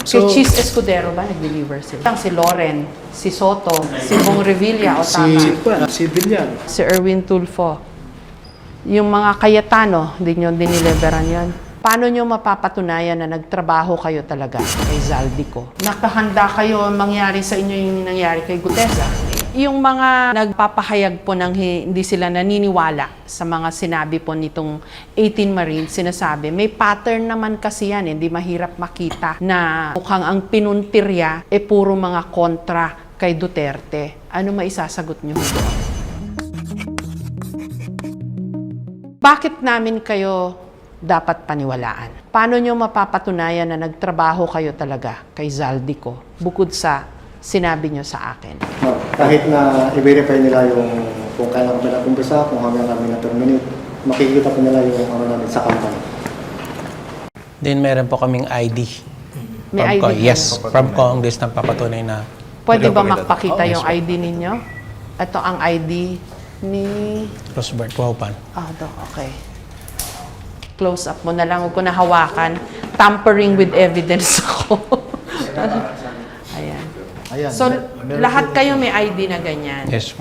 Kay Cheese Escudero ba nag-deliver sila? Si Loren, si Soto, si Bong Revilla, o tama? Si Villar. Si Erwin Tulfo. Yung mga Cayetano, hindi nyo diniliveran yan. Paano nyo mapapatunayan na nagtrabaho kayo talaga kay Zaldico? Nakahanda kayo mangyari sa inyo yung nangyari kay Gutesa? Yung mga nagpapahayag po ng hindi sila naniniwala sa mga sinabi po nitong 18 Marines, sinasabi, may pattern naman kasi yan, hindi mahirap makita na mukhang ang pinuntirya puro mga kontra kay Duterte. Ano maisasagot nyo doon? Bakit namin kayo dapat paniwalaan? Paano nyo mapapatunayan na nagtrabaho kayo talaga kay Zaldico bukod sa sinabi nyo sa akin? No, kahit na i-verify nila yung kung kailan kami nag-umpisa, kung hanggang kami na-terminate, makikita po nila yung namin sa company. Then meron po kaming ID. May ID Yes, from Congress na papatunay na. Pwede ba makpakita yung ID ninyo? Ito ang ID ni... Rosbert Waupan. Okay. Close up mo na lang. Huwag ko na hawakan. Tampering with evidence ako. Ayan. So, lahat kayo may ID na ganyan. Yes po.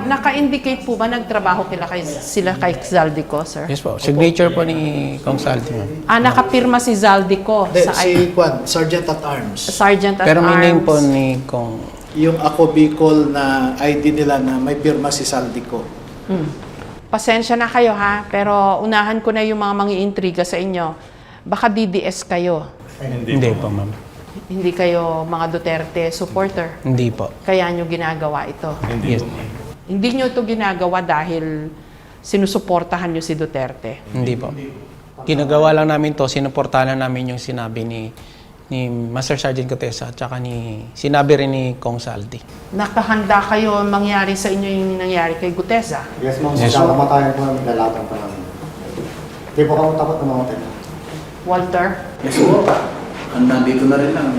Naka-indicate po ba nagtrabaho sila kay Zaldico, sir? Yes po. Signature po ni Kong Saldi, ma'am. Nakapirma si Zaldico sa ID. Sergeant at Arms. Sergeant at Pero may Arms. name po ni Kong. Yung ako Bicol na ID nila na may pirma si Saldico. Pasensya na kayo ha, pero unahan ko na yung mga mangiintriga sa inyo. Baka DDS kayo. Hindi po, ma'am. Hindi kayo mga Duterte supporter. Hindi po. Kaya nyo ginagawa ito. Yes. Hindi nyo ito ginagawa dahil sinusuportahan nyo si Duterte. Hindi po. Ginagawa lang namin to, sinuportahan lang namin yung sinabi ni Master Sergeant Gutesa at saka sinabi rin ni Kong Saldi. Nakahanda kayo mangyari sa inyo yung nangyari kay Gutesa? Yes, ma'am. Yes, Sa kamatayan po namin, lalaban pa namin. Hindi po kami takot na mamatay. Walter? Yes po. Nandito na rin lang.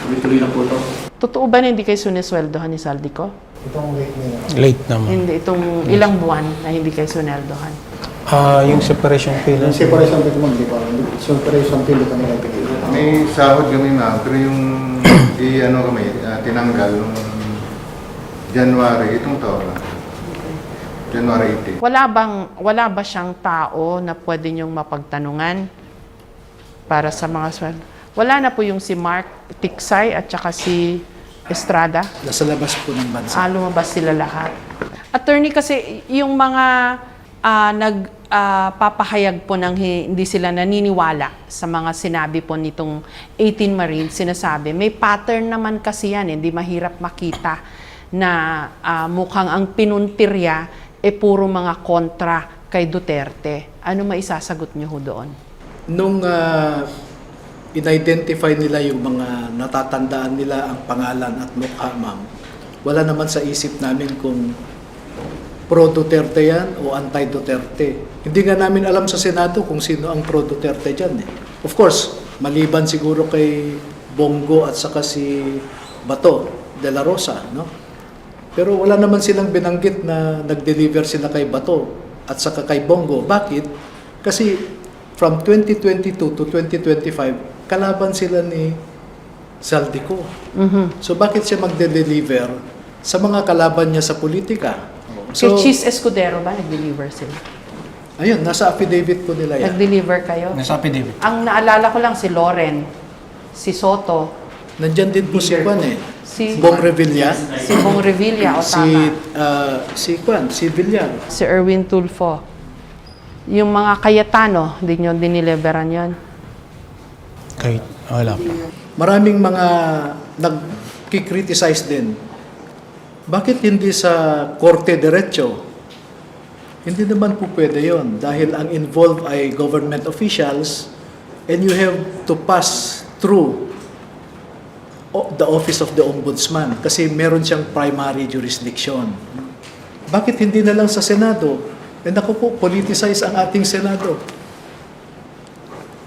Tuloy-tuloy na po ito. Totoo ba na hindi kayo sunisweldohan ni Saldico? Itong late niya. Late naman. Hindi, itong ilang buwan na hindi kayo suneldohan. Yung separation pay Yung separation pay mo, hindi pa. Separation pay ito nila pinili. May sahod kami na, pero yung tinanggal nung January, itong taon na. January 18. Wala ba siyang tao na pwede niyong mapagtanungan para sa mga sweldo? Wala na po yung si Mark Tiksay at saka si Estrada? Nasa labas po ng bansa. Lumabas sila lahat. Attorney, kasi yung mga nagpapahayag po ng hindi sila naniniwala sa mga sinabi po nitong 18 Marines, sinasabi, may pattern naman kasi yan, hindi mahirap makita na mukhang ang pinuntirya puro mga kontra kay Duterte. Ano maisasagot niyo ho doon? Nung in-identify nila yung mga natatandaan nila ang pangalan at mukha, ma'am, wala naman sa isip namin kung pro-Duterte yan o anti-Duterte. Hindi nga namin alam sa Senado kung sino ang pro-Duterte dyan. Of course, maliban siguro kay Bongo at saka si Bato de la Rosa, no? Pero wala naman silang binanggit na nag-deliver sila kay Bato at saka kay Bongo. Bakit? Kasi from 2022 to 2025, kalaban sila ni Zaldico. So bakit siya magde-deliver sa mga kalaban niya sa politika? Kay Cheese Escudero ba nag-deliver sila? Ayun, nasa affidavit po nila yan. Nag-deliver kayo? Nasa affidavit. Ang naalala ko lang si Loren, si Soto, Nandyan din po si Juan si Bong Revilla. si Bong Revilla, o tama. Si Villar. Si Erwin Tulfo. Yung mga Cayetano, hindi nyo diniliveran yon? Kahit wala po. Maraming mga nag-criticize din. Bakit hindi sa Korte Diretso? Hindi naman po pwede yon dahil ang involved ay government officials and you have to pass through the office of the ombudsman kasi meron siyang primary jurisdiction. Bakit hindi na lang sa Senado? Naku po, politicize ang ating Senado.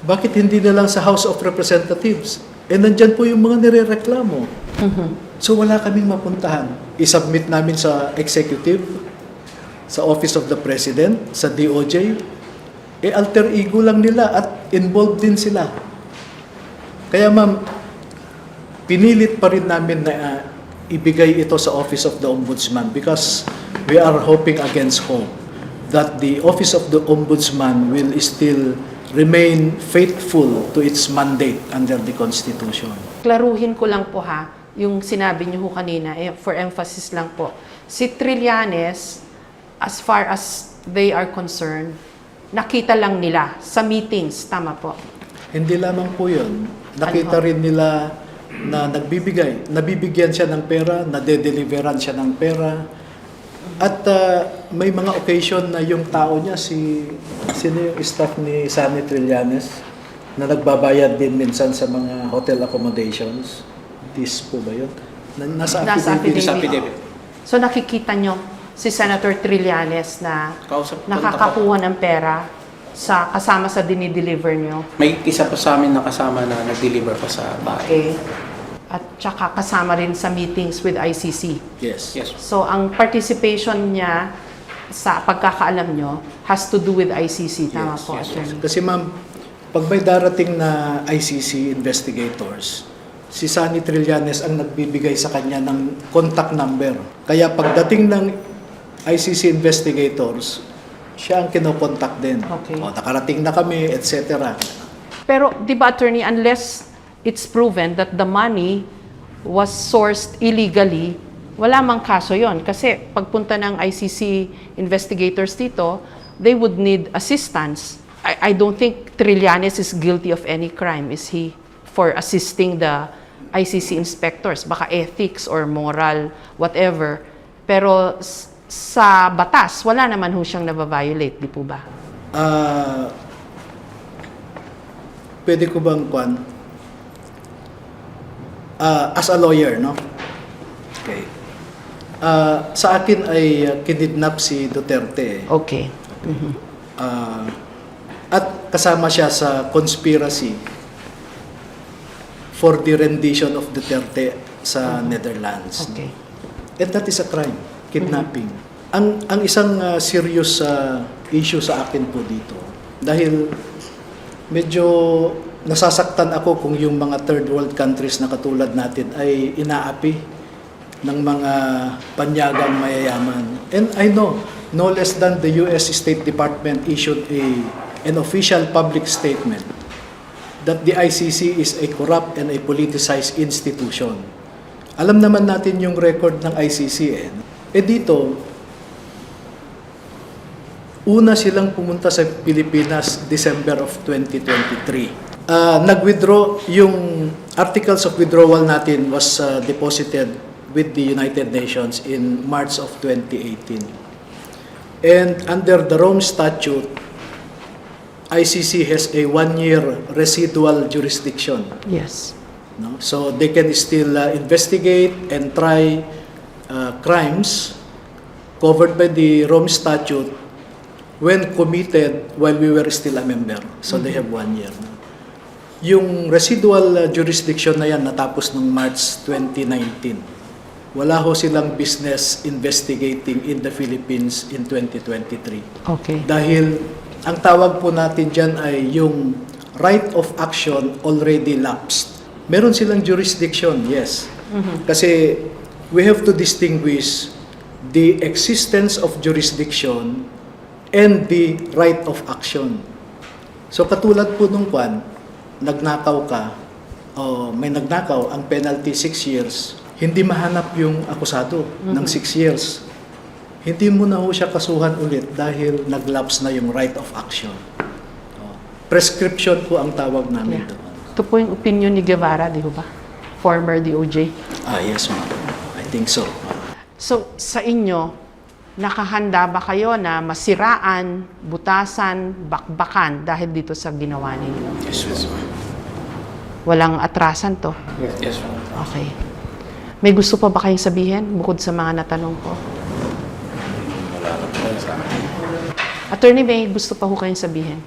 Bakit hindi na lang sa House of Representatives? Nandyan po yung mga nirereklamo. So wala kaming mapuntahan. I-submit namin sa executive, sa Office of the President, sa DOJ. Alter ego lang nila at involved din sila. Kaya ma'am, pinilit pa rin namin na ibigay ito sa Office of the Ombudsman because we are hoping against hope that the Office of the Ombudsman will still remain faithful to its mandate under the Constitution. Klaruhin ko lang po ha, yung sinabi niyo ho kanina, for emphasis lang po. Si Trillanes, as far as they are concerned, nakita lang nila sa meetings, tama po? Hindi lamang po yun. Nakita rin nila na nabibigyan siya ng pera, nade-deliveran siya ng pera. At may mga occasion na yung tao niya, sino yung staff ni Sunny Trillanes, na nagbabayad din minsan sa mga hotel accommodations. This po ba yun? Nasa affidavit. So nakikita nyo si Senator Trillanes na Kausap ko, nakakakuha ng pera kasama sa dinideliver nyo. May isa pa sa amin na kasama na nag-deliver pa sa bahay. Okay. At saka kasama rin sa meetings with ICC. Yes. Yes. So ang participation niya sa pagkakaalam nyo has to do with ICC. Tama po, Attorney? Kasi ma'am, pag may darating na ICC investigators, si Sunny Trillanes ang nagbibigay sa kanya ng contact number. Kaya pagdating ng ICC investigators, siya ang kinokontak din. Okay. O, nakarating na kami, etc. Pero, di ba, Attorney, unless it's proven that the money was sourced illegally, wala mang kaso yon. Kasi pagpunta ng ICC investigators dito, they would need assistance. I don't think Trillanes is guilty of any crime, is he? For assisting the ICC inspectors. Baka ethics or moral, whatever. Pero sa batas, wala naman ho siyang nababiolate, di po ba? Pwede ko bang as a lawyer, no? Okay. Sa akin ay kinidnap si Duterte. Okay. At kasama siya sa conspiracy for the rendition of Duterte sa Netherlands. Okay. And that is a crime, kidnapping. Ang isang serious issue sa akin po dito, dahil medyo nasasaktan ako kung yung mga third world countries na katulad natin ay inaapi ng mga panyagang mayayaman. And I know, no less than the US State Department issued an official public statement that the ICC is a corrupt and a politicized institution. Alam naman natin yung record ng ICC dito, una silang pumunta sa Pilipinas December of 2023. Nag-withdraw, yung articles of withdrawal natin was deposited with the United Nations in March of 2018. And under the Rome Statute, ICC has a 1-year residual jurisdiction. Yes. No? So they can still investigate and try crimes covered by the Rome Statute when committed while we were still a member. So they have 1 year. Yung residual jurisdiction na yan natapos noong March 2019. Wala ho silang business investigating in the Philippines in 2023. Okay. Dahil ang tawag po natin dyan ay yung right of action already lapsed. Meron silang jurisdiction, yes. Kasi we have to distinguish the existence of jurisdiction and the right of action. So katulad po nung nagnakaw ka, o may nagnakaw, ang penalty 6 years, hindi mahanap yung akusado ng 6 years. Hindi mo na ho siya kasuhan ulit dahil naglapse na yung right of action. Prescription po ang tawag namin Yeah. doon. Ito po yung opinion ni Guevara, di ba? Former DOJ. Yes ma'am. I think so. So, sa inyo, nakahanda ba kayo na masiraan, butasan, bakbakan dahil dito sa ginawa ninyo? Yes, ma'am. Walang atrasan to? Yes, ma'am. Okay. May gusto pa ba kayong sabihin bukod sa mga natanong ko? Wala na po sa akin. Attorney, may gusto pa ho kayong sabihin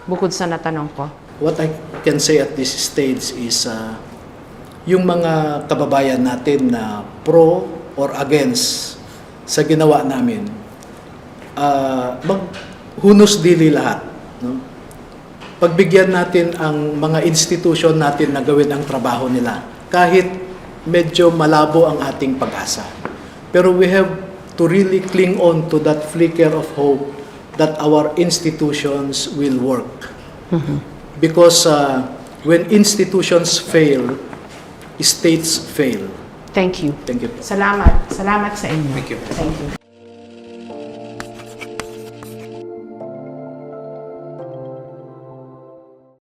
bukod sa natanong ko? What I can say at this stage is yung mga kababayan natin na pro or against sa ginawa namin, maghunos dili lahat. No? Pagbigyan natin ang mga institution natin na gawin ang trabaho nila. kahit medyo malabo ang ating pag-asa. Pero we have to really cling on to that flicker of hope that our institutions will work. Because when institutions fail, states fail. Thank you. Thank you. Salamat. Salamat sa inyo. Thank you. Thank you.